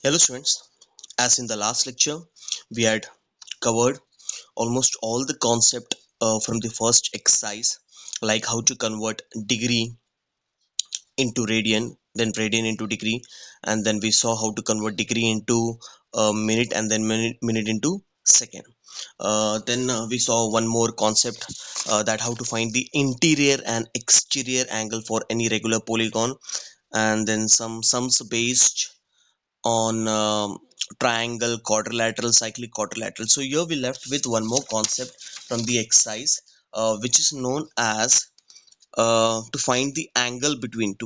Hello students, as in the last lecture we had covered almost all the concept from the first exercise, like how to convert degree into radian, then radian into degree, and then we saw how to convert degree into minute, and then minute into second. Then we saw one more concept, that how to find the interior and exterior angle for any regular polygon, and then some sums based on triangle, quadrilateral, cyclic quadrilateral. So here we left with one more concept from the exercise, which is known as to find the angle between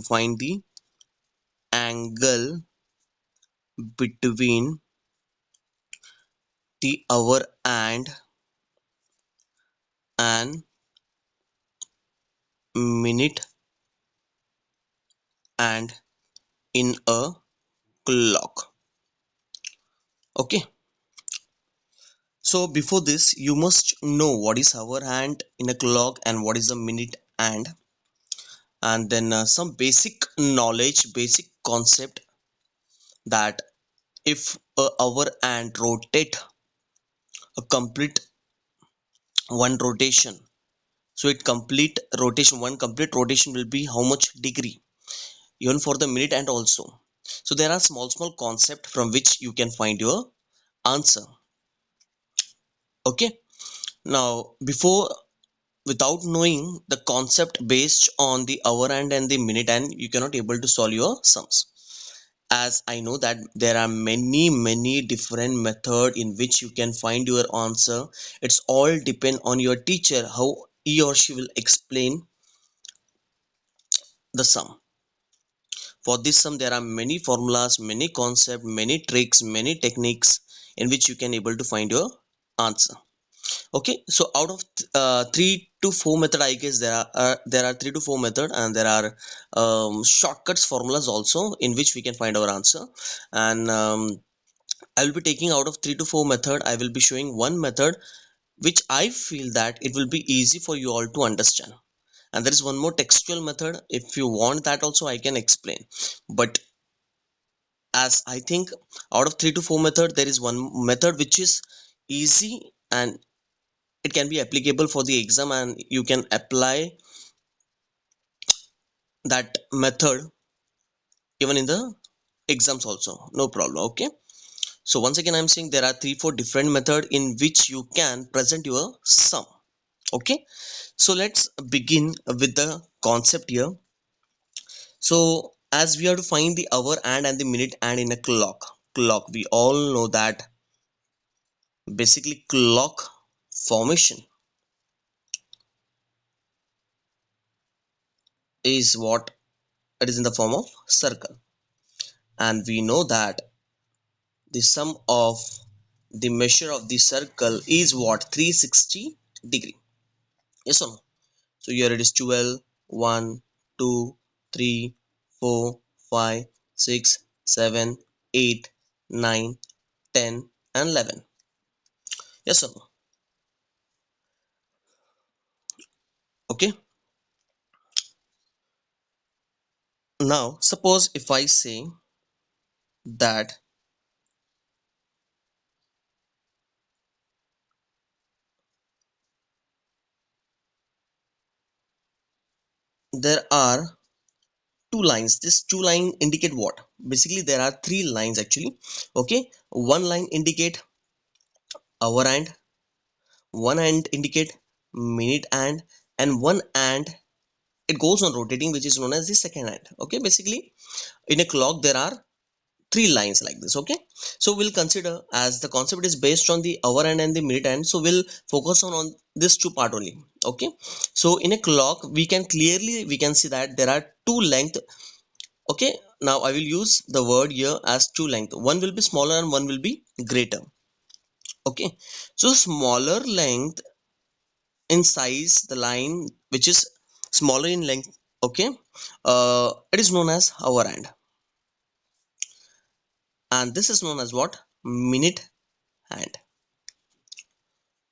the hour and minute and in a clock. Okay, so before this you must know what is hour hand in a clock and what is a minute and then some basic knowledge, basic concept, that if a hour and rotate a complete one rotation, so it complete rotation one complete rotation will be how much degree, even for the minute and also. So there are small concept from which you can find your answer. Okay, now before, without knowing the concept based on the hour and the minute and, you cannot able to solve your sums. As I know that there are many different method in which you can find your answer. It's all depend on your teacher, how he or she will explain the sum. For this sum there are many formulas, many concept, many tricks, many techniques in which you can able to find your answer. Okay, so out of 3 to 4 method, I guess there are 3 to 4 method, and there are shortcuts formulas also in which we can find our answer. And I will be taking out of 3 to 4 method, I will be showing one method which I feel that it will be easy for you all to understand. And there is one more textual method. If you want that also, I can explain. But as I think, out of 3 to 4 method, there is one method which is easy and it can be applicable for the exam, and you can apply that method even in the exams also, no problem. Okay, so once again I'm saying there are 3 4 different method in which you can present your sum. Okay, so let's begin with the concept here. So as we have to find the hour and the minute and in a clock, we all know that basically clock formation is what it is in the form of circle, and we know that the sum of the measure of the circle is what, 360 degree. Yes or no? So here it is 12, 1, 2, 3, 4, 5, 6, 7, 8, 9, 10 and 11. Yes or no? Okay, now suppose if I say that there are two lines. This two line indicate what? Basically there are three lines actually. Okay, one line indicate hour and, one hand indicate minute and one hand it goes on rotating, which is known as the second hand. Okay, basically in a clock there are three lines like this. Okay, so we'll consider, as the concept is based on the hour hand and the minute hand, so we'll focus on this two part only. Okay, so in a clock we can clearly we can see that there are two length. Okay, now I will use the word here as two length, one will be smaller and one will be greater. Okay, so smaller length in size, the line which is smaller in length, okay, it is known as hour hand, and this is known as what, minute hand.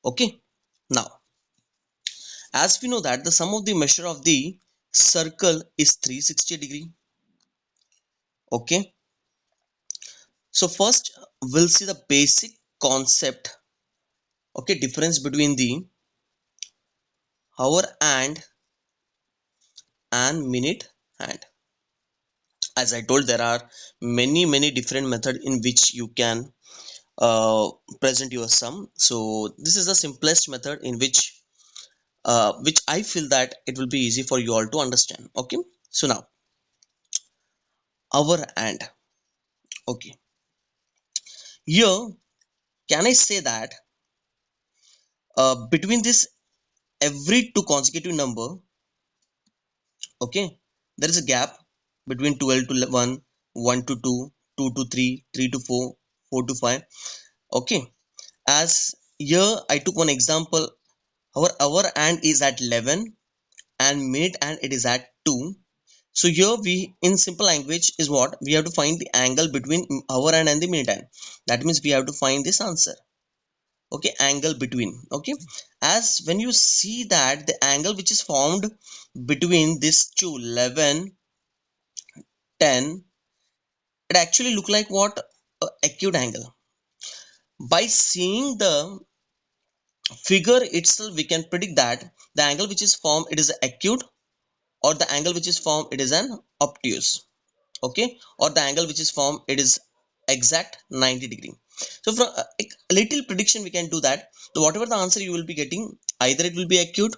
Okay, now as we know that the sum of the measure of the circle is 360 degree. Okay, So first we'll see the basic concept, okay, difference between the hour hand and minute hand. As I told, there are many different methods in which you can uh, present your sum. So this is the simplest method in which I feel that it will be easy for you all to understand. Okay, so now hour hand. Okay, here can I say that between this every two consecutive number, okay, there is a gap between 12 to 1, 1 to 2, 2 to 3, 3 to 4, 4 to 5. Okay, as here I took one example. Our hour hand is at 11 and minute hand it is at 2. So here we, in simple language, is what we have to find the angle between hour hand and the minute hand. That means we have to find this answer. Okay, angle between. Okay, as when you see that the angle which is formed between this two 11, 10, it actually look like what, acute angle. By seeing the figure itself, we can predict that the angle which is formed, it is acute, or the angle which is formed, it is an obtuse. Okay, or the angle which is formed, it is exact 90 degree. So from a little prediction we can do that. So whatever the answer you will be getting, either it will be acute,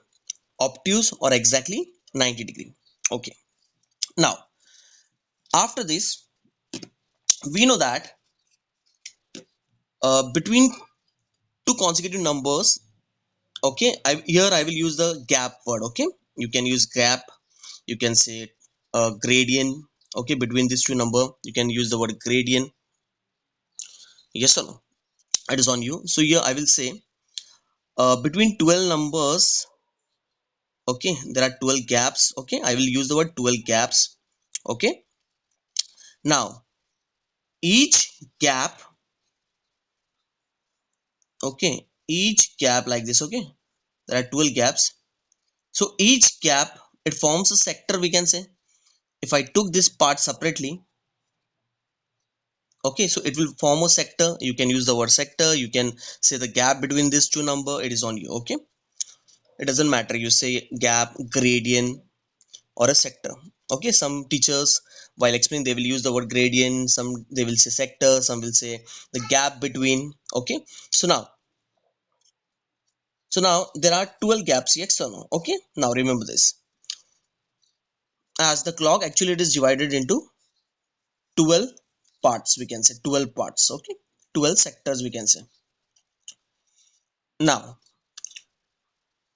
obtuse, or exactly 90 degree. Okay, now after this we know that between two consecutive numbers, okay, here I will use the gap word. Okay, you can use gap, you can say gradient. Okay, between these two number you can use the word gradient. Yes or no, it is on you. So here I will say between 12 numbers, okay, there are 12 gaps. Okay, I will use the word 12 gaps. Okay, now each gap, okay, each gap like this. Okay, there are 12 gaps. So each gap, it forms a sector, we can say. If I took this part separately, okay, so it will form a sector. You can use the word sector, you can say the gap between these two number, it is on you. Okay, it doesn't matter, you say gap, gradient, or a sector. Okay, some teachers while explaining they will use the word gradient, some they will say sector, some will say the gap between. Okay, so now, there are 12 gaps, yes or no? Okay, now remember this, as the clock actually it is divided into 12 parts, we can say 12 parts. Okay, 12 sectors we can say. Now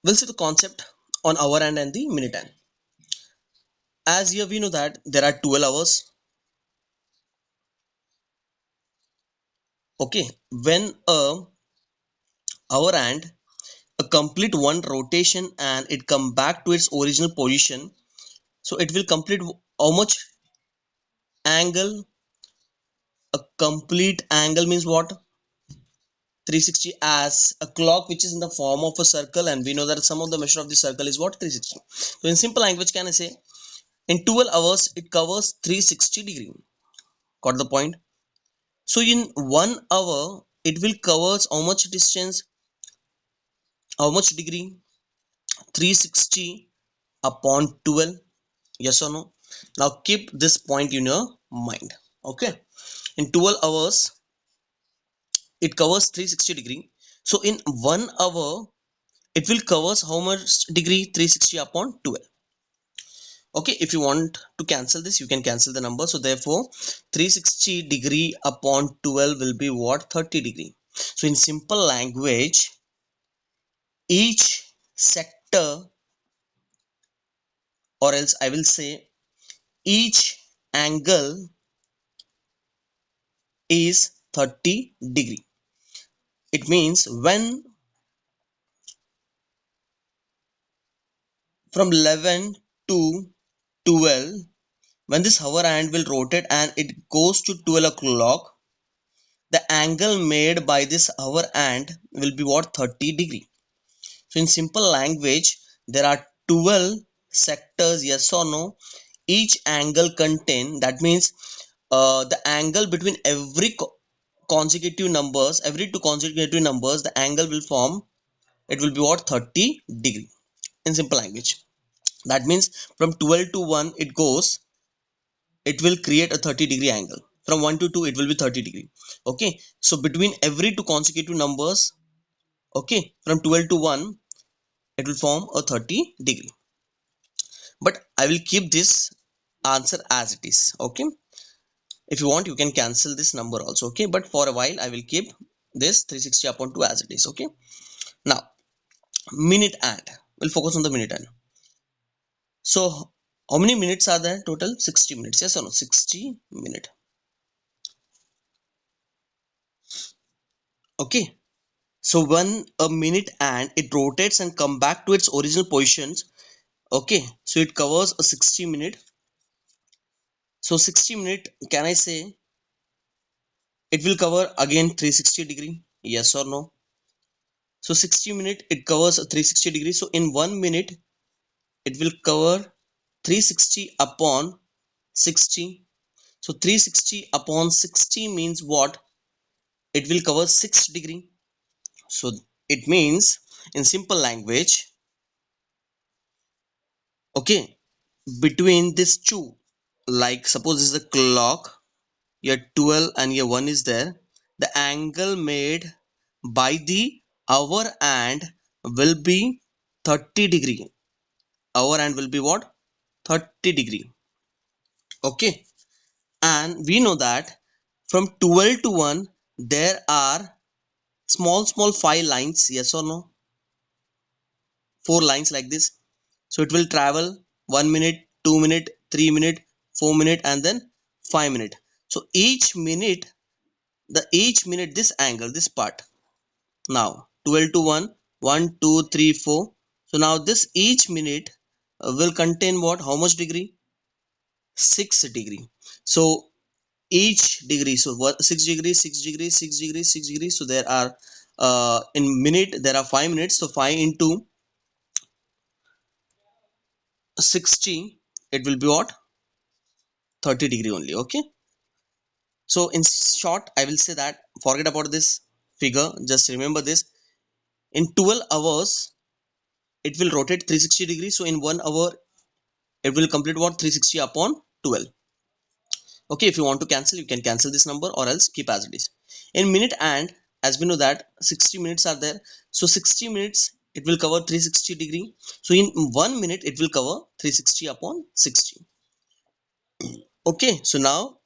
we'll see the concept on hour hand and the minute hand. As here we know that there are 12 hours. Okay, when a hour hand a complete one rotation and it come back to its original position, so it will complete how much angle? A complete angle means what? 360, as a clock which is in the form of a circle, and we know that some of the measure of the circle is what? 360. So in simple language can I say, in 12 hours it covers 360 degree. Got the point? So in 1 hour it will covers how much distance, how much degree? 360 upon 12. Yes or no? Now keep this point in your mind. Okay, in 12 hours it covers 360 degree. So in 1 hour it will covers how much degree? 360 upon 12. Okay, if you want to cancel this, you can cancel the number. So therefore 360 degree upon 12 will be what? 30 degree. So in simple language, each sector, or else I will say each angle is 30 degree. It means when from 11 to 12, when this hour hand will rotate and it goes to 12 o'clock, the angle made by this hour hand will be what? 30 degree. So in simple language, there are 12 sectors, yes or no? Each angle contain, that means the angle between every consecutive numbers, every two consecutive numbers, the angle will form, it will be what, 30 degree in simple language. That means from 12 to 1 it goes, it will create a 30-degree angle. From 1 to 2 it will be 30 degree. Okay, so between every two consecutive numbers, okay, from 12 to 1 it will form a 30 degree. But I will keep this answer as it is. Okay, if you want you can cancel this number also. Okay, but for a while I will keep this 360 upon 2 as it is. Okay, now minute hand, we'll focus on the minute hand. So how many minutes are there total? 60 minutes, yes or no? 60 minute. Okay, so when a minute and it rotates and come back to its original positions, okay, so it covers a 60 minute. So 60 minute, can I say it will cover again 360 degree, yes or no? So 60 minute it covers a 360 degree. So in 1 minute it will cover 360 upon 60. So 360 upon 60 means what? It will cover 6 degree. So it means in simple language, okay, between these two, like suppose this is the clock, your 12 and your 1 is there, the angle made by the hour and will be 30 degree. Hour and will be what? 30 degree. Okay, and we know that from 12 to 1 there are small five lines, yes or no? Four lines like this. So it will travel 1 minute, 2 minute, 3 minute, 4 minute, and then 5 minute. So each minute this angle, this part, now 12 to 1, 1, 2, 3, 4. So now this each minute will contain what? How much degree? 6 degree. So each degree, so what, 6 degree, 6 degree, 6 degree, 6 degree. So there are in minute there are 5 minutes. So 5 into 60, it will be what? 30 degree only. Okay, so in short I will say that forget about this figure, just remember this. In 12 hours it will rotate 360 degrees. So in 1 hour it will complete what? 360 upon 12. Okay, if you want to cancel you can cancel this number or else keep as it is. In minute and as we know that 60 minutes are there, so 60 minutes it will cover 360 degree. So in 1 minute it will cover 360 upon 60. Okay, so now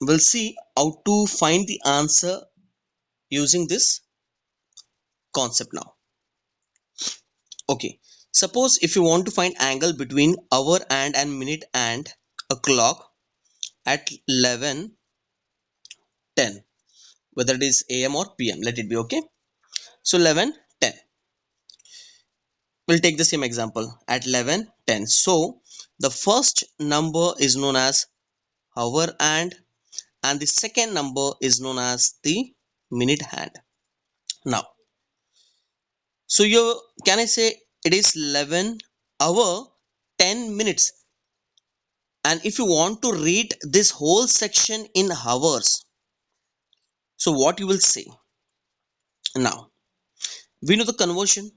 we'll see how to find the answer using this concept now. Okay, suppose if you want to find angle between hour and minute and a clock at 11:10, whether it is AM or PM, let it be. Okay, so 11:10, we'll take the same example at 11:10. So the first number is known as hour and the second number is known as the minute hand. Now, so you can I say it is 11 hour 10 minutes, and if you want to read this whole section in hours, so what you will say? Now we know the conversion.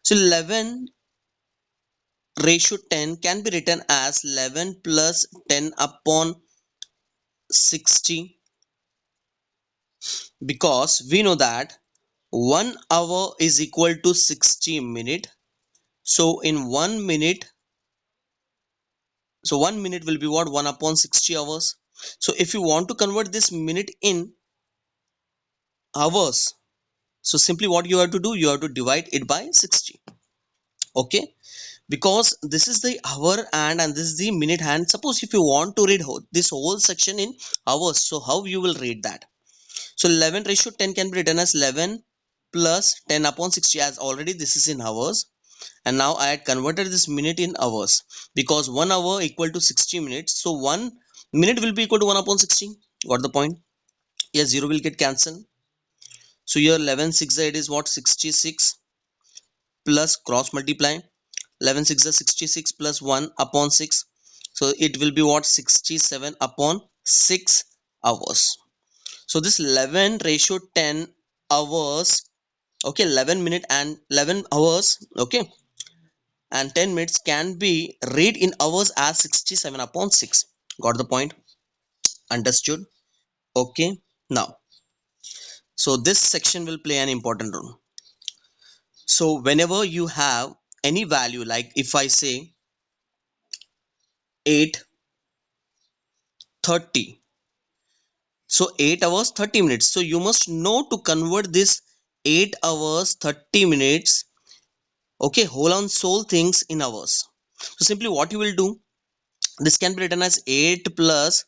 So 11 ratio 10 can be written as 11 plus 10 upon 60, because we know that 1 hour is equal to 60 minute. So in 1 minute, so 1 minute will be what? 1 upon 60 hours. So if you want to convert this minute in hours, so simply what you have to do, you have to divide it by 60. Okay, because this is the hour and this is the minute hand. Suppose if you want to read this whole section in hours, so how you will read that? So 11 ratio 10 can be written as 11 plus 10 upon 60, as already this is in hours, and now I had converted this minute in hours, because 1 hour equal to 60 minutes. So 1 minute will be equal to 1 upon 60. Got the point? Yes, 0 will get cancelled. So here 11 6 it is what? 66 plus cross multiply 11 6 is 66 plus 1 upon 6. So it will be what? 67 upon 6 hours. So this 11 ratio 10 hours, okay, 11 minute and 11 hours, okay, and 10 minutes can be read in hours as 67 upon 6. Got the point? Understood? Okay. Now, so this section will play an important role. So whenever you have any value, like if I say 8:30, so 8 hours 30 minutes, so you must know to convert this 8 hours 30 minutes, okay, whole on soul things in hours. So simply what you will do, this can be written as 8 plus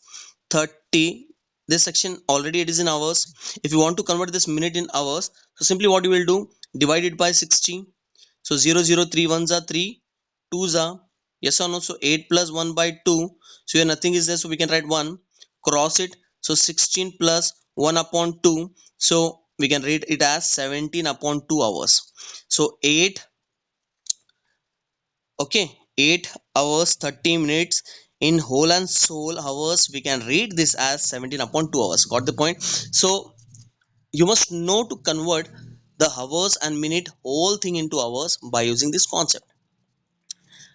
30. This section already it is in hours. If you want to convert this minute in hours, so simply what you will do, divide it by 60. So 0 0 3 ones are 3, 2s are, yes or no, so 8 plus 1 by 2, so here nothing is there, so we can write 1, cross it, so 16 plus 1 upon 2, so we can read it as 17 upon 2 hours. So 8, okay, 8 hours 30 minutes in whole and soul hours, we can read this as 17 upon 2 hours. Got the point? So you must know to convert the hours and minute whole thing into hours by using this concept.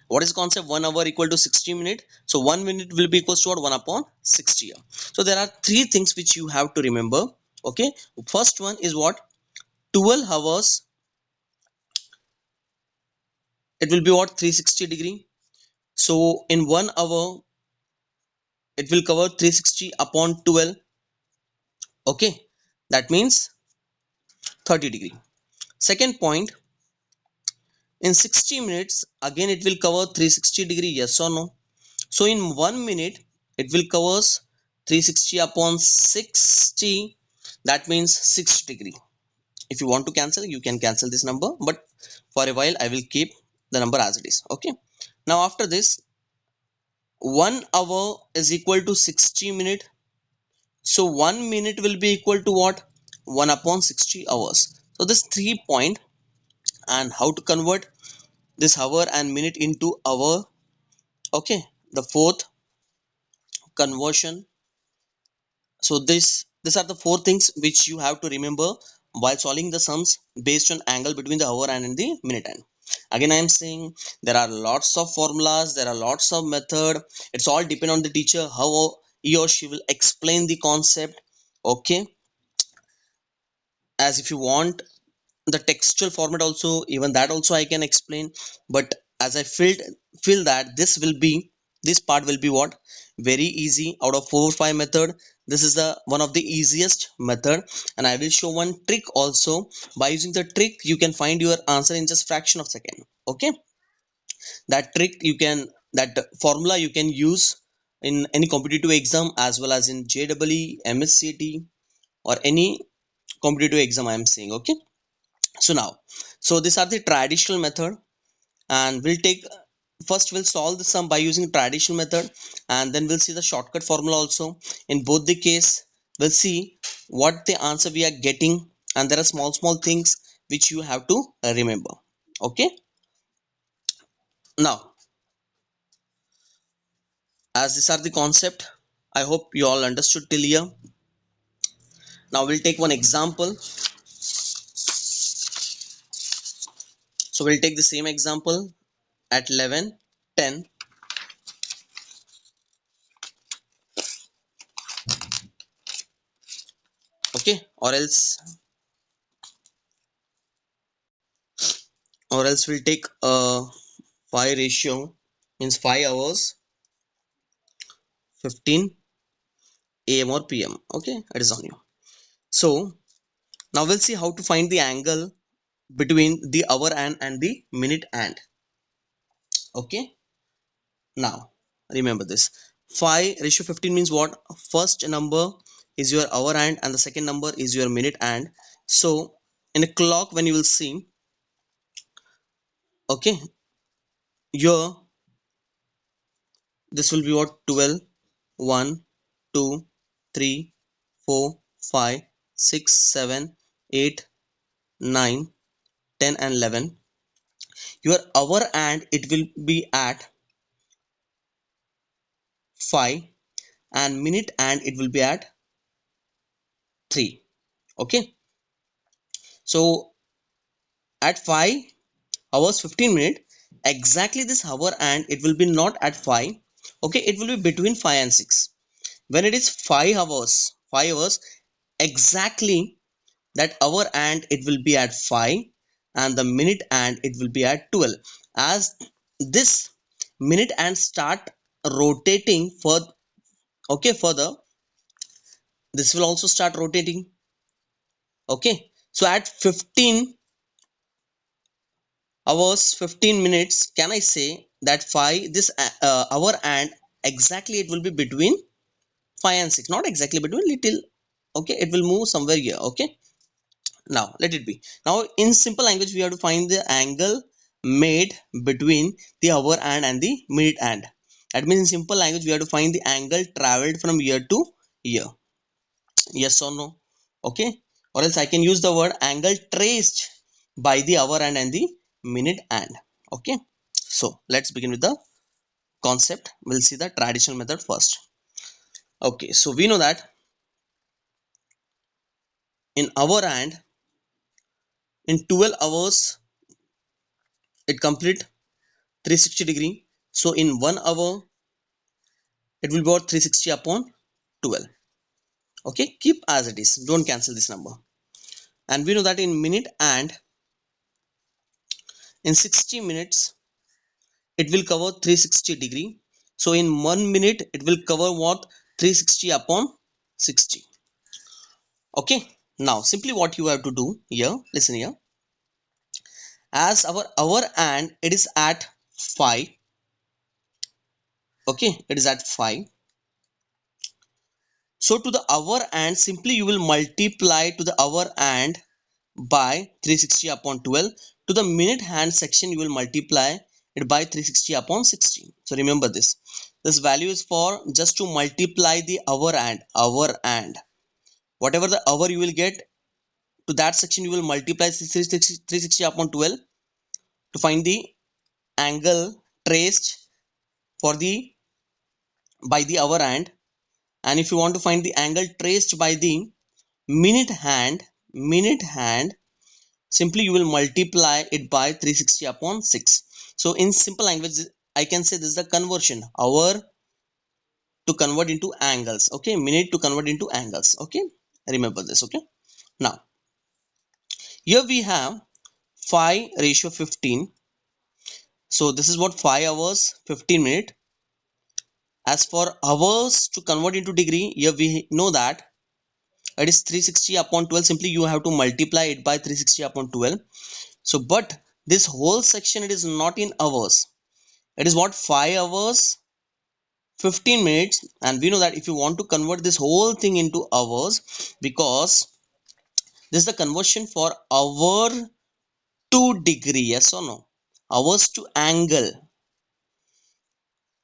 What is the concept? 1 hour equal to 60 minutes, so 1 minute will be equals to what? 1 upon 60. So there are three things which you have to remember. Okay, first one is what? 12 hours, it will be what? 360 degree. So in 1 hour it will cover 360 upon 12. Okay, that means 30 degree. Second point, in 60 minutes again it will cover 360 degree, yes or no? So in 1 minute it will covers 360 upon 60, that means 6 degree. If you want to cancel, you can cancel this number, but for a while I will keep the number as it is. Okay, now after this, 1 hour is equal to 60 minute, so 1 minute will be equal to what? 1 upon 60 hours. So this 3 point, and how to convert this hour and minute into hour. Okay, the fourth conversion. So these are the four things which you have to remember while solving the sums based on angle between the hour and the minute hand. Again I am saying there are lots of formulas, there are lots of method. It's all depend on the teacher how he or she will explain the concept. Okay, as if you want the textual format also, even that also I can explain, but as I feel that this part will be what? Very easy. Out of 4 or 5 method, this is the one of the easiest method, and I will show one trick also. By using the trick you can find your answer in just fraction of second. Okay, that trick you can, that formula you can use in any competitive exam as well as in JEE, MSCT, or any competitive exam I am saying. Okay, so now, so these are the traditional method, and we'll take, first we'll solve the sum by using traditional method, and then we'll see the shortcut formula also. In both the case we'll see what the answer we are getting, and there are small things which you have to remember. Okay, now as these are the concept, I hope you all understood till here. Now we'll take one example. So we'll take the same example at 11:10. Okay, or else we'll take a 5 ratio, means 5 hours 15 am or pm. Okay, it is on you. So now we'll see how to find the angle between the hour and the minute hand. Okay, now remember this, 5 ratio 15 means what? First number is your hour hand and the second number is your minute hand. So in a clock when you will see, okay, your, this will be what? 12, 1, 2, 3, 4, 5, 6, 7, 8, 9, 10 and 11. Your hour and it will be at 5, and minute and it will be at 3. Okay, so at 5 hours 15 minutes exactly this hour, and it will be not at 5. Okay, it will be between 5 and 6. When it is 5 hours exactly, that hour and it will be at 5, and the minute and it will be at 12. As this minute and start rotating for, okay, further, this will also start rotating. Okay, so at 15 hours 15 minutes, can I say that 5 this hour and exactly it will be between 5 and 6, not exactly between, little. Okay, it will move somewhere here. Okay, now let it be. Now in simple language we have to find the angle made between the hour and the minute hand. That means in simple language we have to find the angle traveled from year to year. Yes or no? Okay, or else I can use the word angle traced by the hour hand and the minute hand. Okay, so let's begin with the concept. We'll see the traditional method first. Okay, so we know that in hour hand, in 12 hours it complete 360 degree. So in 1 hour it will be about 360 upon 12. Okay, keep as it is, don't cancel this number. And we know that in minute and in 60 minutes it will cover 360 degree. So in 1 minute it will cover what, 360 upon 60. Okay, now simply what you have to do here, listen here. As our hour and it is at 5. Okay, it is at 5. So to the hour and simply you will multiply to the hour and by 360 upon 12. To the minute hand section you will multiply it by 360 upon 60. So remember this value is for just to multiply the hour and whatever the hour you will get, to that section you will multiply 360 upon 12 to find the angle traced for the by the hour hand. And if you want to find the angle traced by the minute hand, simply you will multiply it by 360 upon 6. So in simple language I can say this is the conversion, hour to convert into angles. Okay, minute to convert into angles. Okay, remember this. Okay, now here we have 5 ratio 15. So this is what 5 hours 15 minute. As for hours to convert into degree, here we know that it is 360 upon 12. Simply you have to multiply it by 360 upon 12. So but this whole section it is not in hours, it is what, 5 hours 15 minutes. And we know that if you want to convert this whole thing into hours, because this is the conversion for hour to degree, yes or no, hours to angle,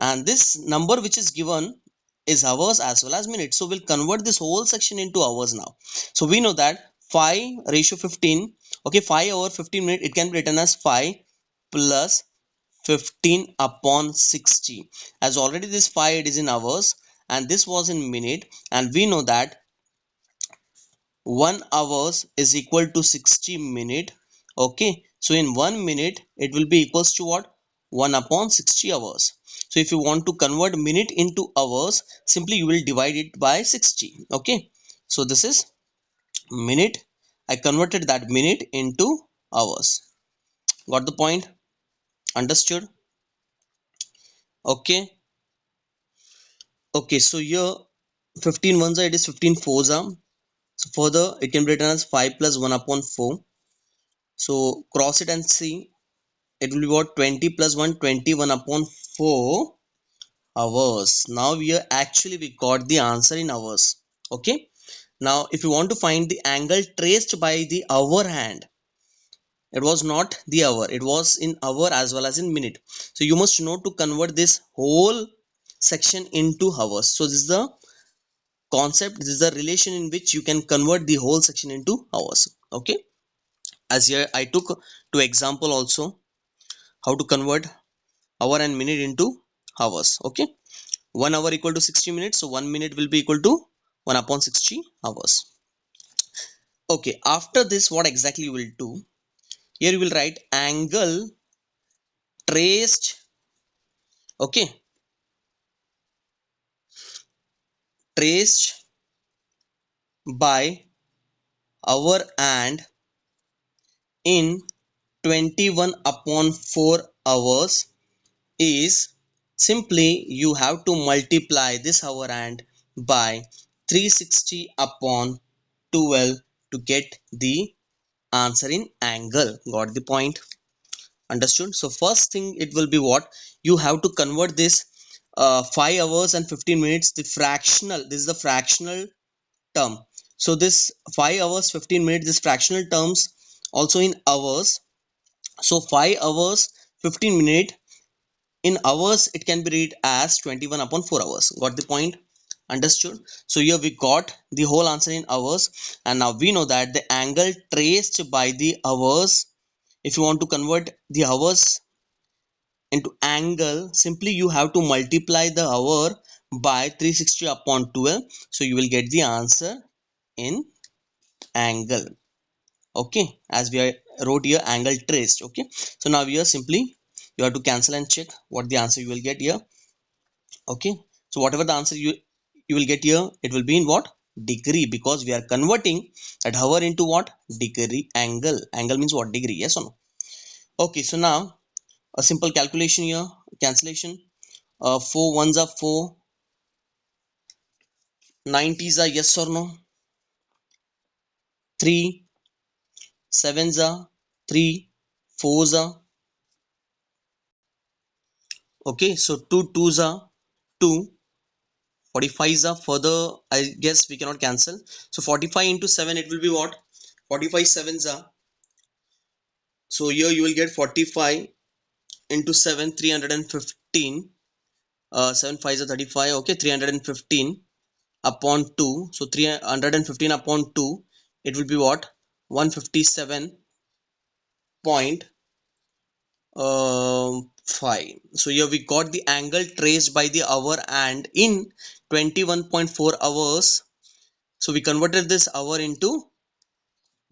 and this number which is given is hours as well as minutes. So we'll convert this whole section into hours now. So we know that 5 ratio 15. Okay, 5 hour 15 minute, it can be written as 5 plus 15 upon 60. As already this 5 it is in hours and this was in minute, and we know that 1 hours is equal to 60 minute. Okay, so in 1 minute it will be equals to what, 1 upon 60 hours. So if you want to convert minute into hours, simply you will divide it by 60. Okay, so this is minute, I converted that minute into hours. Got the point? Understood? Okay, okay, so here 15 ones are, it is 15 fours are. So further it can be written as 5 plus 1 upon 4. So cross it and see, it will be what, 20 plus 1, 21 upon 4 hours. Now we are actually, we got the answer in hours. Okay, now if you want to find the angle traced by the hour hand, it was not the hour, it was in hour as well as in minute. So you must know to convert this whole section into hours. So this is the concept, this is the relation in which you can convert the whole section into hours. Okay, as here I took to example also how to convert hour and minute into hours. Okay, 1 hour equal to 60 minutes, so 1 minute will be equal to 1 upon 60 hours. Okay, after this what exactly you will do? Here you will write angle traced, okay, traced by hour and in 21 upon 4 hours is, simply you have to multiply this hour and by 360 upon 12 to get the answer in angle. Got the point? Understood? So first thing it will be what? You have to convert this 5 hours and 15 minutes, the fractional, this is the fractional term. So this 5 hours 15 minutes, this fractional terms also in hours. So 5 hours 15 minute in hours it can be read as 21 upon 4 hours. Got the point? Understood? So here we got the whole answer in hours, and now we know that the angle traced by the hours, if you want to convert the hours into angle, simply you have to multiply the hour by 360 upon 12, so you will get the answer in angle. Okay, as we wrote here angle traced. Okay, so now here simply you have to cancel and check what the answer you will get here. Okay, so whatever the answer you will get here, it will be in what? Degree, because we are converting that hour into what? Degree. Angle means what? Degree. Yes or no? Okay, so now a simple calculation here, cancellation. 4 ones are 4, 90s are yes or no, 3 sevens are 3, 4s are, okay, so 2 twos are 2, 45s are further, I guess we cannot cancel. So 45 into 7, it will be what? 45 sevens are, so here you will get 45 into 7, 315. 7 5s are 35. Okay, 315 upon 2. So 315 upon 2, it will be what? 157.5. So here we got the angle traced by the hour and in 21.4 hours. So we converted this hour into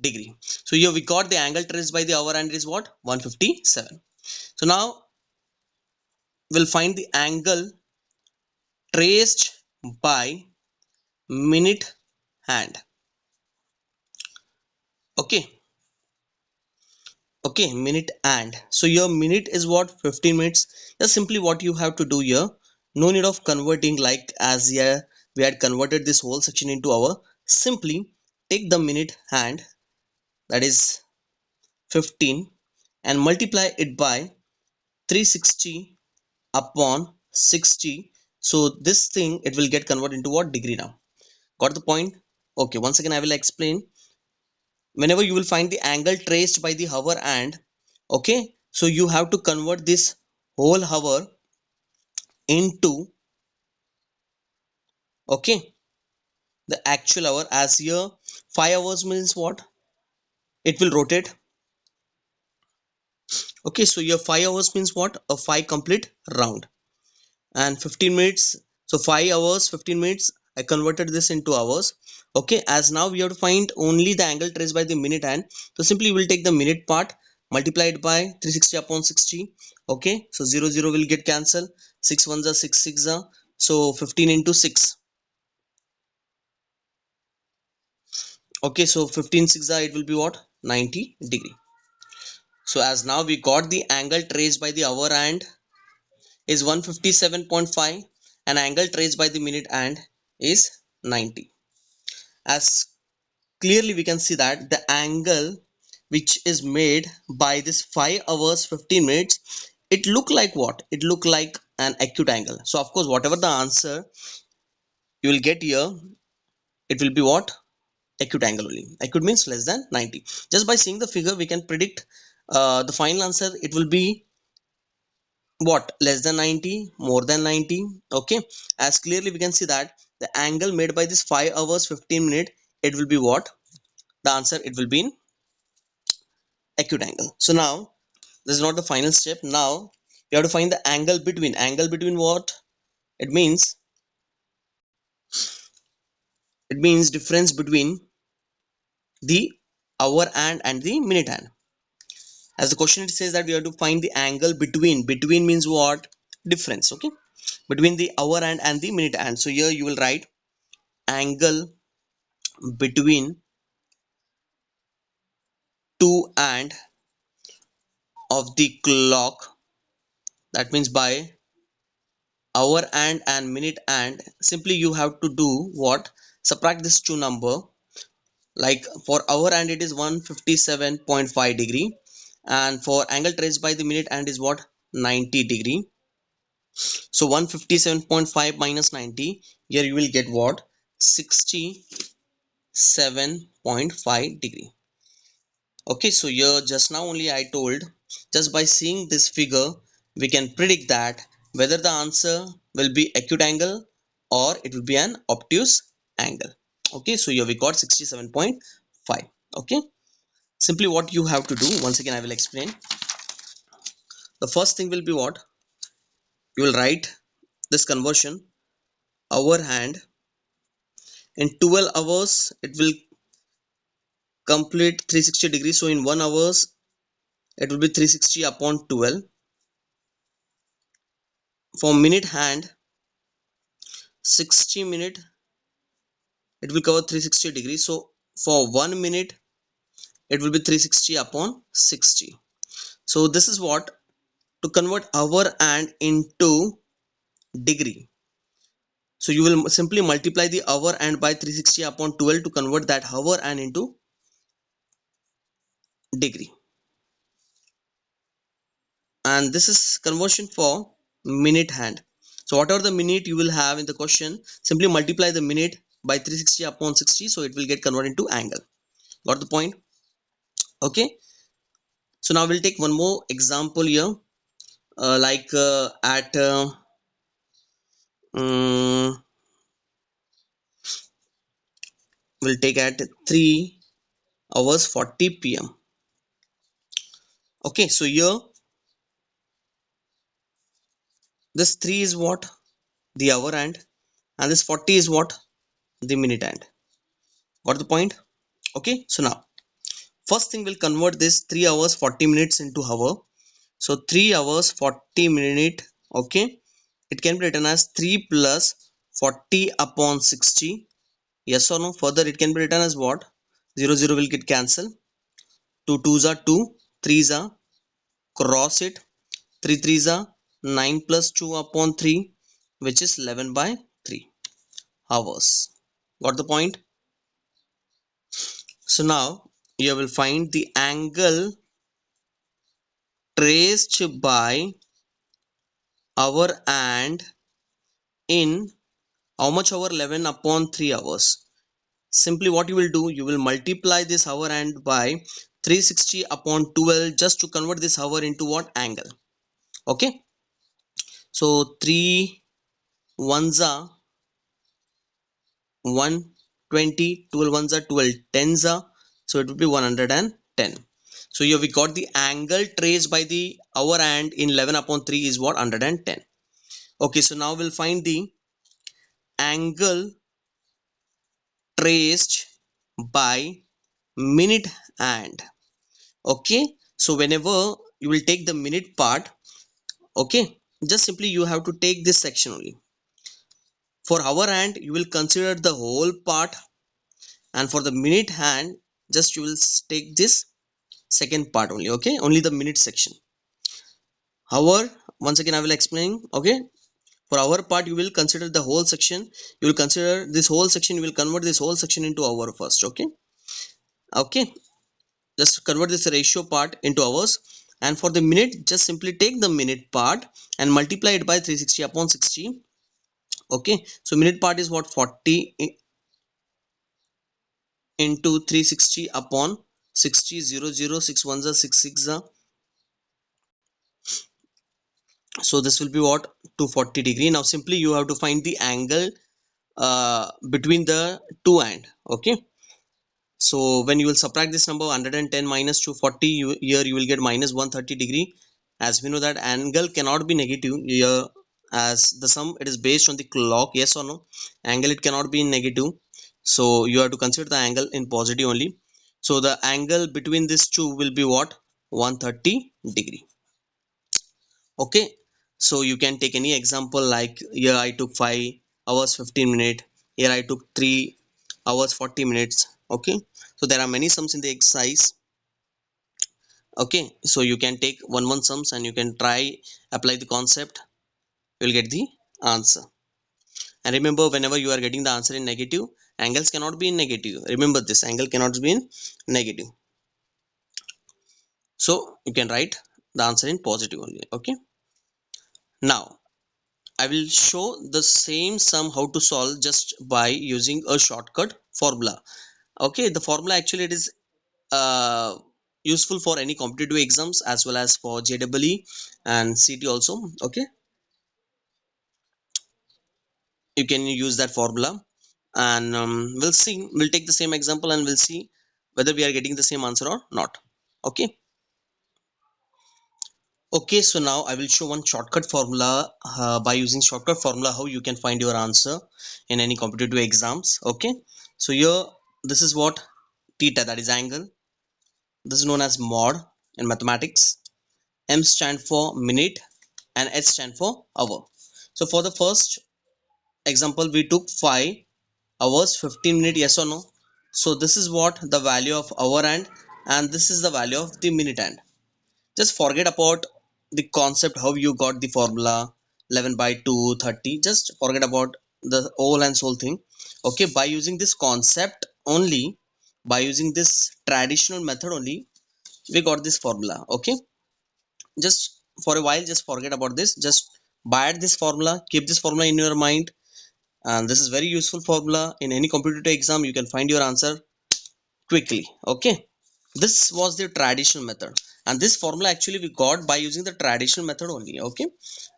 degree. So here we got the angle traced by the hour and it is what? 157. So now we'll find the angle traced by minute hand. Okay, okay, minute and. So your minute is what? 15 minutes. That's simply what you have to do here. No need of converting like as here we had converted this whole section into hour. Simply take the minute hand, that is 15, and multiply it by 360 upon 60. So this thing it will get converted into what? Degree now. Got the point? Okay, once again I will explain. Whenever you will find the angle traced by the hour and, okay, so you have to convert this whole hour into, okay, the actual hour. As here 5 hours means what? It will rotate. Okay, so your 5 hours means what? A 5 complete round. And 15 minutes, so 5 hours 15 minutes, I converted this into hours. Okay, as now we have to find only the angle traced by the minute hand, so simply we will take the minute part, multiply it by 360 upon 60. Okay, so 0 0 will get cancelled, 6 ones are 6 6 are, so 15 into 6. Okay, so 15 6 are, it will be what? 90 degree. So as now we got the angle traced by the hour hand is 157.5, and angle traced by the minute hand is 90. As clearly we can see that the angle which is made by this 5 hours 15 minutes, it look like what? It look like an acute angle. So of course whatever the answer you will get here, it will be what? Acute angle only. Acute means less than 90. Just by seeing the figure we can predict the final answer. It will be what? Less than 90, more than 90. Okay, as clearly we can see that the angle made by this 5 hours 15 minute, it will be what? The answer, it will be in acute angle. So now this is not the final step. Now you have to find the angle between. Angle between what? It means, it means difference between the hour hand and the minute hand. As the question it says that we have to find the angle between means what? Difference. Okay, between the hour hand and the minute hand. So here you will write angle between two and of the clock, that means by hour and minute hand. Simply you have to do what? Subtract this two number. Like for hour hand it is 157.5 degree, and for angle traced by the minute hand is what? 90 degree. So 157.5 minus 90, here you will get what? 67.5 degree. Okay, so here just now only I told, just by seeing this figure we can predict that whether the answer will be acute angle or it will be an obtuse angle. Okay, so here we got 67.5. Okay, simply what you have to do, once again I will explain. The first thing will be what? You will write this conversion hour hand. In 12 hours it will complete 360 degrees, so in 1 hours it will be 360 upon 12. For minute hand, 60 minute it will cover 360 degrees, so for 1 minute it will be 360 upon 60. So this is what, to convert hour and into degree. So you will simply multiply the hour and by 360 upon 12 to convert that hour and into degree. And this is conversion for minute hand. So whatever the minute you will have in the question, simply multiply the minute by 360 upon 60, so it will get converted into angle. Got the point? Okay, so now we'll take one more example here, like at um, we'll take at 3 hours 40 p.m. Okay, so here this 3 is what? The hour hand, and this 40 is what? The minute hand. Got the point? Okay, so now first thing, we'll convert this 3 hours 40 minutes into hour. So 3 hours 40 minute. Okay, it can be written as 3 plus 40 upon 60. Yes or no? Further it can be written as what? 0 0 will get cancelled. 2 2s are 2, 3s are, cross it, 3 3s are 9 plus 2 upon 3, which is 11 by 3 hours. Got the point? So now you will find the angle traced by hour and in how much hour? 11 upon 3 hours. Simply what you will do, you will multiply this hour and by 360 upon 12 just to convert this hour into what? Angle. Okay, so 3 ones are 120, 12 ones are 12, tens are, so it will be 110. So here we got the angle traced by the hour and in 11 upon 3 is what? 110. Okay, so now we'll find the angle traced by minute hand. Okay, so whenever you will take the minute part, okay, just simply you have to take this section only. For hour hand you will consider the whole part, and for the minute hand just you will take this second part only. Okay, only the minute section. Hour, once again I will explain. Okay, for hour part you will consider the whole section, you will consider this whole section, you will convert this whole section into hour first. Okay, okay, just convert this ratio part into hours, and for the minute just simply take the minute part and multiply it by 360 upon 60. Okay, so minute part is what? 40 into 360 upon 60. 0 0 6 ones are 6 6 are, so this will be what? 240 degree. Now simply you have to find the angle between the two end. Okay, so when you will subtract this number 110 minus 240, here you will get minus 130 degree. As we know that angle cannot be negative here, as the sum it is based on the clock. Yes or no? Angle it cannot be in negative, so you have to consider the angle in positive only. So the angle between these two will be what? 130 degree. Okay, so you can take any example, like here I took 5 hours 15 minutes, here I took 3 hours 40 minutes. Okay, so there are many sums in the exercise. Okay, so you can take one sums and you can try apply the concept, you will get the answer. And remember, whenever you are getting the answer in negative, angles cannot be in negative. Remember this, angle cannot be in negative. So you can write the answer in positive only. Okay, now I will show the same sum how to solve just by using a shortcut formula. Okay, the formula actually it is uh, useful for any competitive exams as well as for JEE and CT also. Okay, you can use that formula, and we'll take the same example and we'll see whether we are getting the same answer or not. Okay. Okay, so now I will show one shortcut formula. By using shortcut formula, how you can find your answer in any competitive exams. Okay, so here this is what theta, that is angle. This is known as mod in mathematics. M stand for minute and H stand for hour. So for the first example, we took 5 hours 15 minutes, yes or no? So this is what the value of hour and this is the value of the minute hand. Just forget about the concept how you got the formula 11 by 2 30. Just forget about the whole and soul thing. Okay, by using this concept only, by using this traditional method only, we got this formula. Okay, just for a while just forget about this, just buy this formula, keep this formula in your mind, and this is very useful formula. In any competitive exam you can find your answer quickly. Okay, this was the traditional method, and this formula actually we got by using the traditional method only. Okay,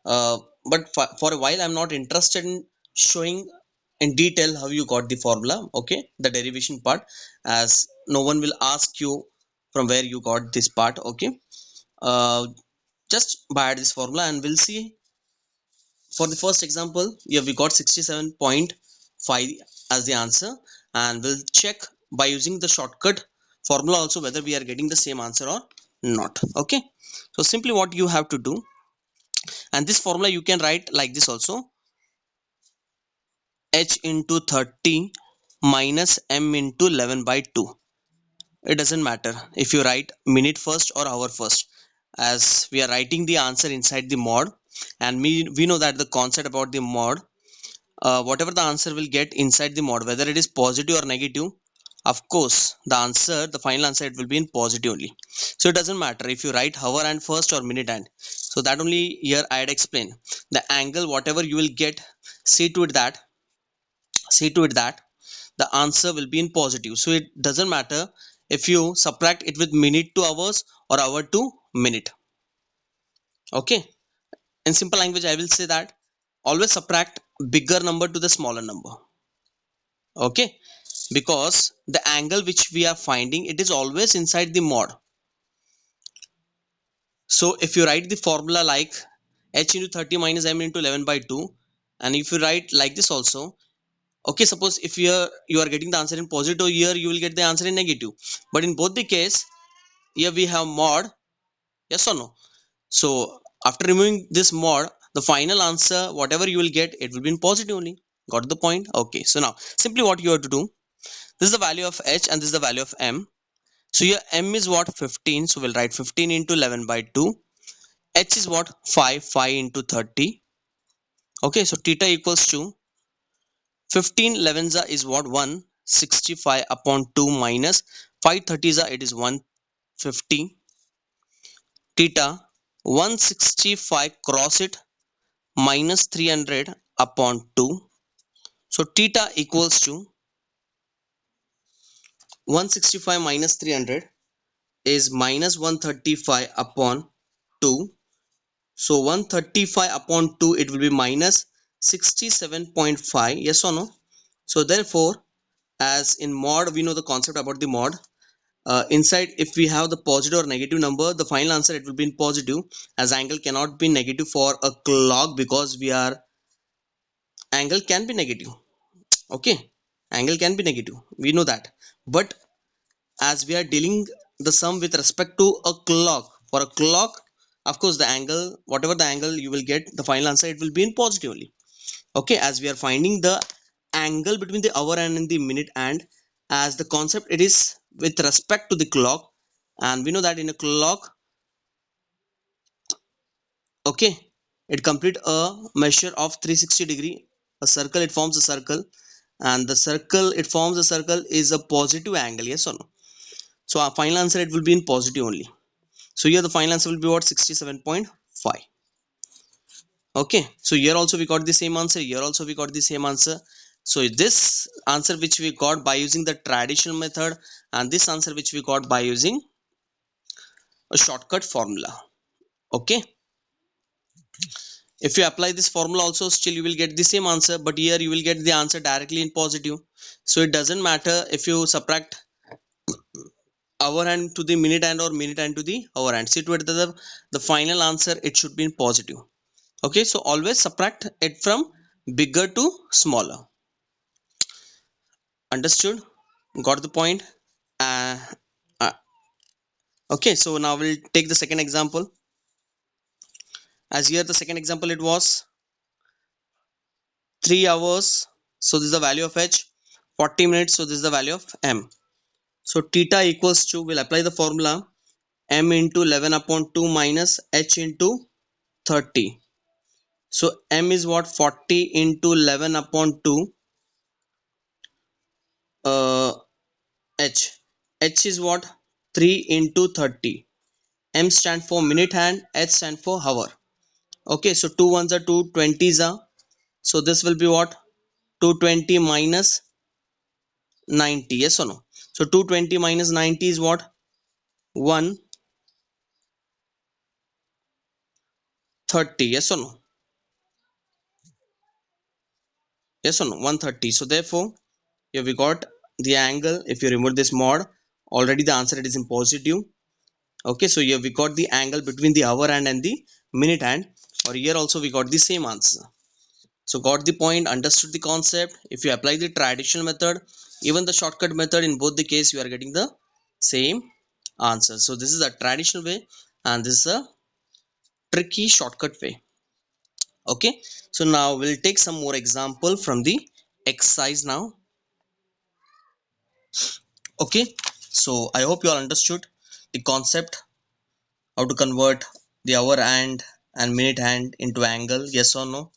but for a while I'm not interested in showing in detail how you got the formula. Okay, the derivation part, as no one will ask you from where you got this part. Okay, uh, just by this formula and we'll see. For the first example, yeah, we got 67.5 as the answer, and we'll check by using the shortcut formula also whether we are getting the same answer or not. Okay, so simply what you have to do, and this formula you can write like this also: h into 30 minus m into 11 by 2. It doesn't matter if you write minute first or hour first, as we are writing the answer inside the mod, and we know that the concept about the mod, whatever the answer will get inside the mod, whether it is positive or negative, of course the answer, the final answer, it will be in positive only. So it doesn't matter if you write hour and first or minute hand. So that only here I had explained the angle, whatever you will get, see to it that see to it that the answer will be in positive. So it doesn't matter if you subtract it with minute to hours or hour to minute. Okay, in simple language I will say that always subtract bigger number to the smaller number. Okay, because the angle which we are finding, it is always inside the mod. So if you write the formula like h into 30 minus m into 11 by 2, and if you write like this also, okay, suppose if you are getting the answer in positive, here you will get the answer in negative, but in both the case here we have mod, yes or no? So after removing this mod, the final answer whatever you will get, it will be in positive only. Got the point? Okay, so now simply what you have to do, this is the value of h and this is the value of m. So your m is what? 15. So we'll write 15 into 11 by 2. H is what? 5. 5 into 30. Okay, so theta equals to 15 11 is what? 165 upon 2 minus 5 30 it is 150. Theta 165 cross it minus 300 upon 2. So theta equals to 165 minus 300 is minus 135 upon 2. So 135 upon 2, it will be minus 67.5. Yes or no? So therefore, as in mod we know the concept about the mod, inside if we have the positive or negative number, the final answer it will be in positive, as angle cannot be negative for a clock, because we are, angle can be negative. Okay, angle can be negative, we know that, but as we are dealing the sum with respect to a clock. For a clock, of course, the angle, whatever the angle you will get, the final answer, it will be in positive only. Okay, as we are finding the angle between the hour and the minute, and as the concept it is with respect to the clock, and we know that in a clock, okay, it complete a measure of 360-degree. A circle, it forms a circle, and the circle it forms a circle is a positive angle, yes or no? So our final answer, it will be in positive only. So here the final answer will be what? 67.5. Okay, so here also we got the same answer, here also we got the same answer. So this answer which we got by using the traditional method, and this answer which we got by using a shortcut formula. Okay, if you apply this formula also, still you will get the same answer, but here you will get the answer directly in positive. So it doesn't matter if you subtract hour hand to the minute hand or minute hand to the hour hand. See, to the final answer, it should be in positive. Okay, so always subtract it from bigger to smaller. Understood? Got the point? uh, uh, okay, so now we'll take the second example. As here the second example, it was 3 hours, so this is the value of h. 40 minutes, so this is the value of m. So theta equals to, we'll apply the formula, m into 11 upon 2 minus h into 30. So m is what? 40 into 11 upon 2, uh, h is what? 3 into 30. M stand for minute hand, h stand for hour. Okay, so 2 ones are 2, 20s are, so this will be what? 220 minus 90, yes or no? So 220 minus 90 is what? 130, yes or no? Yes or no? 130. So therefore here we got the angle. If you remove this mod, already the answer, it is in positive. Okay, so here we got the angle between the hour hand and the minute hand, or here also we got the same answer. So got the point, understood the concept. If you apply the traditional method, even the shortcut method, in both the case you are getting the same answer. So this is a traditional way, and this is a tricky shortcut way. Okay, so now we'll take some more example from the exercise now. Okay, so I hope you all understood the concept, how to convert the hour hand and minute hand into angle, yes or no?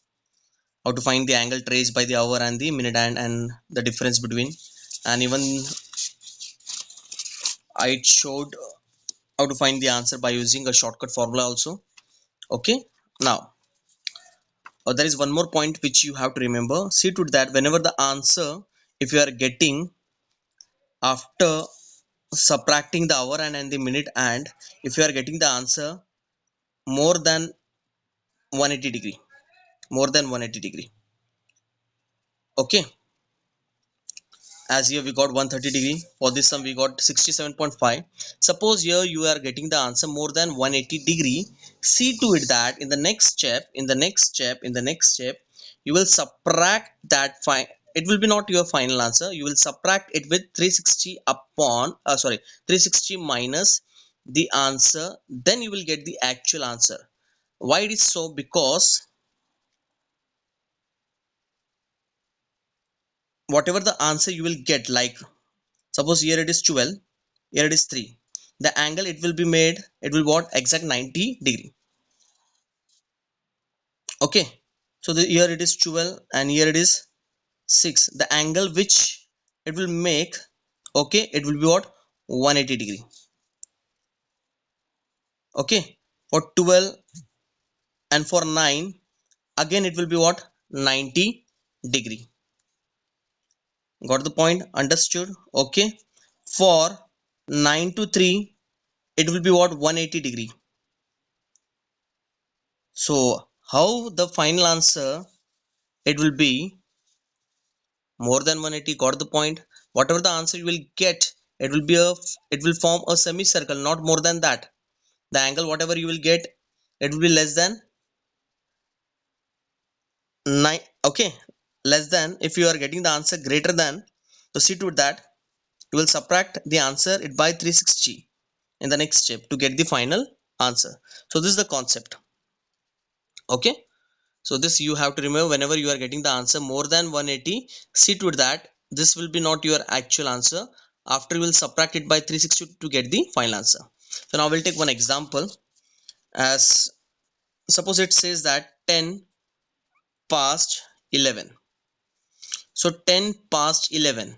How to find the angle traced by the hour and the minute hand, and the difference between, and even I showed how to find the answer by using a shortcut formula also. Okay, now there is one more point which you have to remember. See to that, whenever the answer, if you are getting after subtracting the hour and the minute, and if you are getting the answer more than 180 degree, more than 180 degree. Okay, as here we got 130 degree. For this sum we got 67.5. Suppose here you are getting the answer more than 180 degree. See to it that in the next step, you will subtract that. It will be not your final answer, you will subtract it with 360 upon 360 minus the answer, then you will get the actual answer. Why it is so? Because whatever the answer you will get, like suppose here it is 12, here it is 3, the angle it will be made, it will what? Exact 90 degree. Okay, so here it is 12 and here it is 6, the angle which it will make, okay, it will be what? 180 degree. Okay, for 12 and for 9, again it will be what? 90 degree. Got the point? Understood? Okay, for 9 to 3, it will be what? 180 degree. So how the final answer, it will be more than 180. Got the point? Whatever the answer you will get, it will be it will form a semicircle, not more than that. The angle whatever you will get, it will be less than 9. Okay, less than, if you are getting the answer greater than, so see to that you will subtract the answer it by 360 in the next step to get the final answer. So this is the concept. Okay, so this you have to remember whenever you are getting the answer more than 180, see to it that this will be not your actual answer. After you will subtract it by 360 to get the final answer. So now we'll take one example. As suppose it says that 10 past 11. So 10 past 11,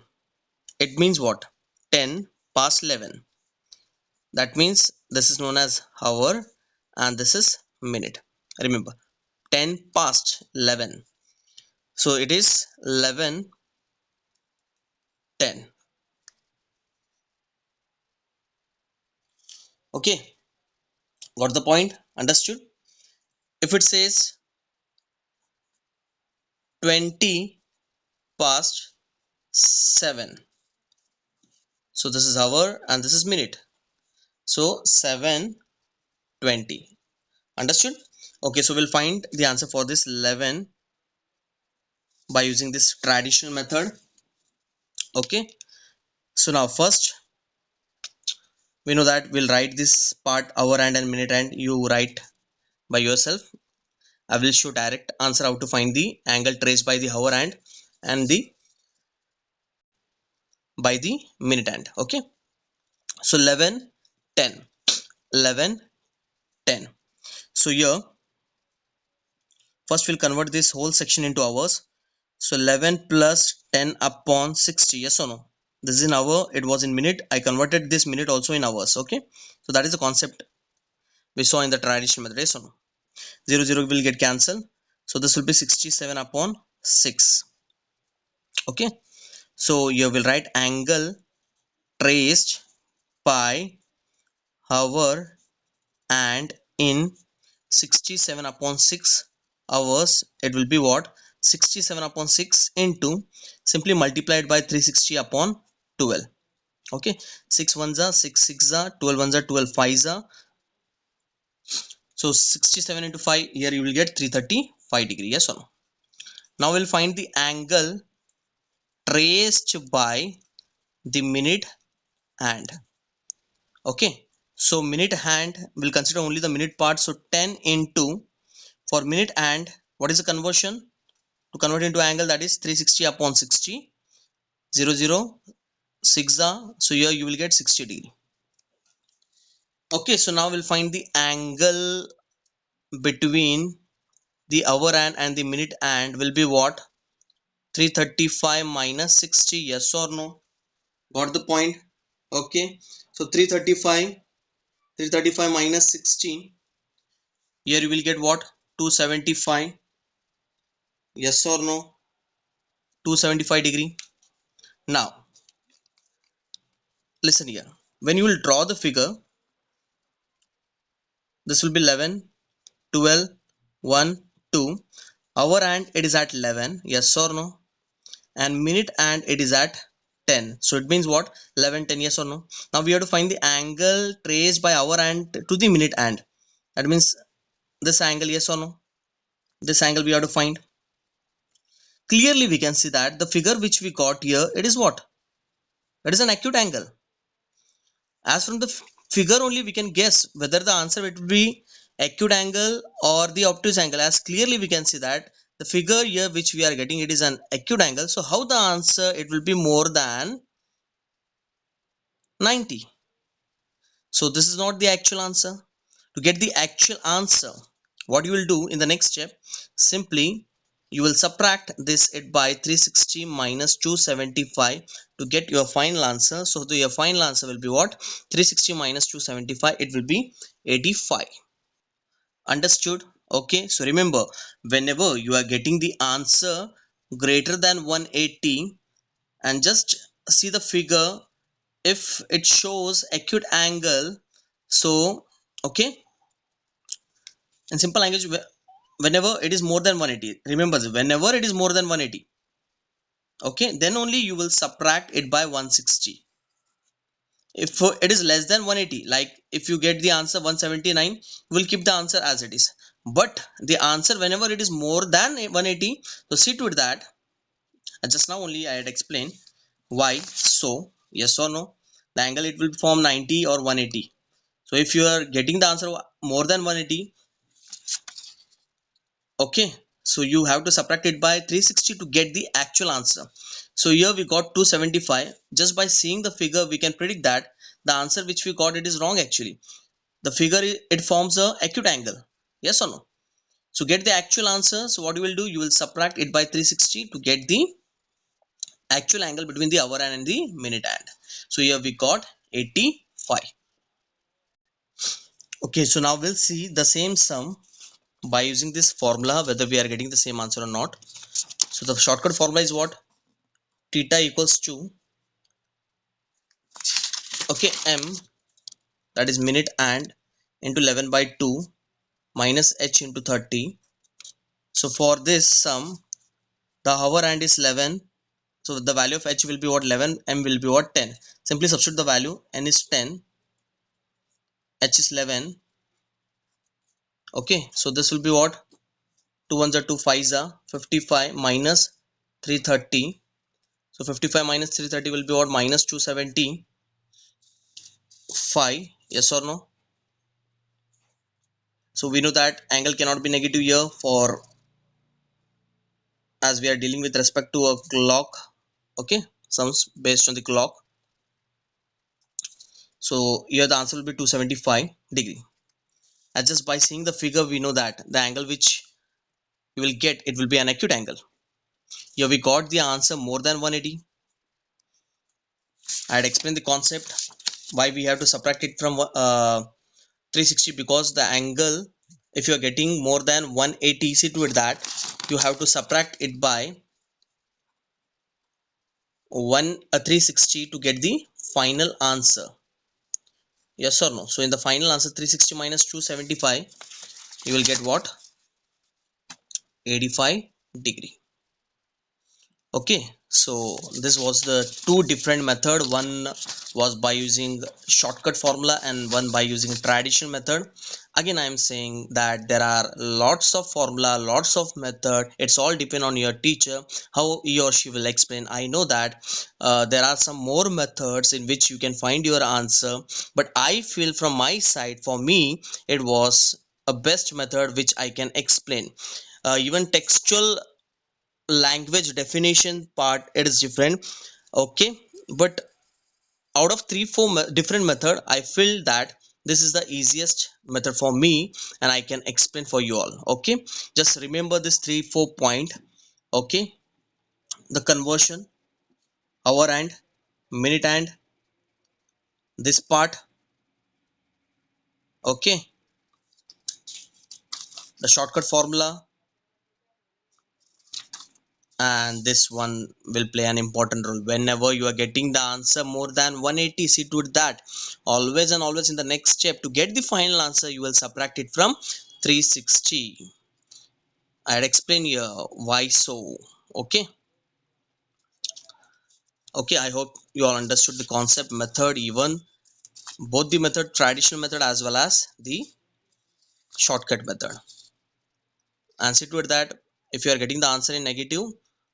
it means what? 10 past 11. That means this is known as hour and this is minute. Remember, 10 past 11. So it is 11:10. Okay, got the point? Understood? If it says 20 past 7. So this is hour and this is minute. So 7:20. Understood? Okay, so we'll find the answer for this 11 by using this traditional method. Okay, so now first we know that we'll write this part hour and minute and you write by yourself. I will show direct answer how to find the angle traced by the hour hand and the by the minute hand. Okay, so 11:10. 11:10. So here first we'll convert this whole section into hours. So 11 plus 10 upon 60, yes or no? This is in hour, it was in minute. I converted this minute also in hours. Okay, so that is the concept we saw in the traditional method, yes or no? 0 0 will get cancelled, so this will be 67 upon 6. Okay, so you will write angle traced by hour and in 67 upon 6 hours, it will be what? 67 upon 6 into simply multiplied by 360 upon 12. Okay, 6 ones are 6 6 are 12 ones are 12 5s are, so 67 into 5, here you will get 335 degree, yes or no? Now we'll find the angle traced by the minute hand. Okay, so minute hand will consider only the minute part. So 10 into, for minute hand, what is the conversion to convert into angle? That is 360 upon 60. 0 0 6 are, so here you will get 60 degree. Okay, so now we'll find the angle between the hour hand and the minute hand will be what? 335 minus 60, yes or no? Got the point? Okay, so 335 minus 60, here you will get what? 275, yes or no? 275 degree. Now listen here, when you will draw the figure, this will be 11, 12, 1, 2. Hour hand it is at 11, yes or no? And minute hand it is at 10. So it means what? 11:10, yes or no? Now we have to find the angle traced by hour hand to the minute hand. That means this angle, yes or no? This angle we have to find. Clearly we can see that the figure which we got here, it is what? It is an acute angle. As from the figure only we can guess whether the answer will be acute angle or the obtuse angle. As clearly we can see that the figure here which we are getting, it is an acute angle. So how the answer it will be more than 90? So this is not the actual answer. To get the actual answer, what you will do in the next step, simply you will subtract this it by 360 minus 275 to get your final answer. So your final answer will be what? 360 minus 275, it will be 85. Understood? Okay, so remember, whenever you are getting the answer greater than 180 and just see the figure, if it shows acute angle, so okay, in simple language, whenever it is more than 180, remember whenever it is more than 180, okay, then only you will subtract it by 160. If it is less than 180, like if you get the answer 179, we'll keep the answer as it is. But the answer whenever it is more than 180, so see to it that just now only I had explained why. So Yes or no? The angle it will form 90 or 180. So if you are getting the answer more than 180, okay, so you have to subtract it by 360 to get the actual answer. So here we got 275. Just by seeing the figure we can predict that the answer which we got it is wrong actually. The figure it forms a acute angle. Yes or no? So get the actual answer. So what you will do, you will subtract it by 360 to get the actual angle between the hour hand and the minute hand. So here we got 85. Okay, so now we'll see the same sum by using this formula, whether we are getting the same answer or not. So the shortcut formula is what? Theta equals to, okay, m, that is minute hand, into 11 by 2 minus h into 30. So for this sum, the hour hand is 11. So the value of h will be what? 11. M will be what? 10. Simply substitute the value. N is 10, h is 11. Okay, so this will be what? 2 ones are 2 5s are 55 minus 330. So 55 minus 330 will be what? Minus 275. Yes or no? So we know that angle cannot be negative here, for as we are dealing with respect to a clock. Okay, sums based on the clock. So here the answer will be 275 degree. And just by seeing the figure we know that the angle which you will get, it will be an acute angle. Here we got the answer more than 180. I had explained the concept why we have to subtract it from 360, because the angle, if you are getting more than 180, see to it that you have to subtract it by 360 to get the final answer. Yes or no? So in the final answer, 360 minus 275, you will get what? 85 degree. Okay, so this was the two different method. One was by using shortcut formula and one by using traditional method. Again, I am saying that there are lots of formula, lots of method. It's all depend on your teacher, how he or she will explain. I know that there are some more methods in which you can find your answer, but I feel from my side, for me, it was a best method which I can explain. Even textual language definition part, it is different. Okay, but out of 3 4 different method, I feel that this is the easiest method for me, and I can explain for you all. Okay, just remember this 3 4 point. Okay, the conversion, hour and minute and this part. Okay, the shortcut formula, and this one will play an important role whenever you are getting the answer more than 180. See to it that always and always in the next step, to get the final answer, you will subtract it from 360. I had explained here why so. Okay, okay, I hope you all understood the concept, method, even both the method, traditional method as well as the shortcut method. And see to it that if you are getting the answer in negative,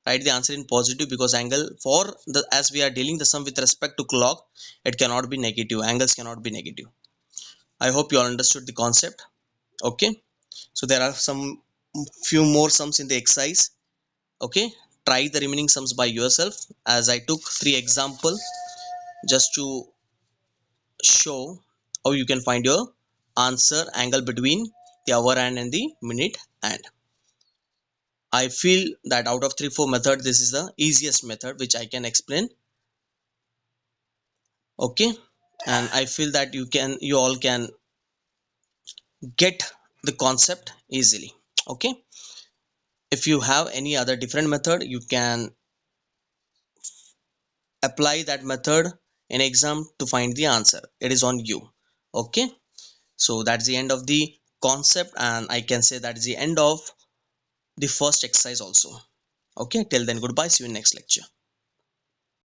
write the answer in positive, because angle for the, as we are dealing the sum with respect to clock, it cannot be negative, angles cannot be negative. I hope you all understood the concept. Okay, so there are some few more sums in the exercise. Okay, try the remaining sums by yourself, as I took 3 example just to show how you can find your answer angle between the hour hand and the minute hand. I feel that out of 3 4 method, this is the easiest method which I can explain. Okay, and I feel that you all can get the concept easily. Okay, if you have any other different method, you can apply that method in exam to find the answer. It is on you. Okay, so that's the end of the concept, and I can say that is the end of the first exercise also. Okay, till then, goodbye, see you in next lecture.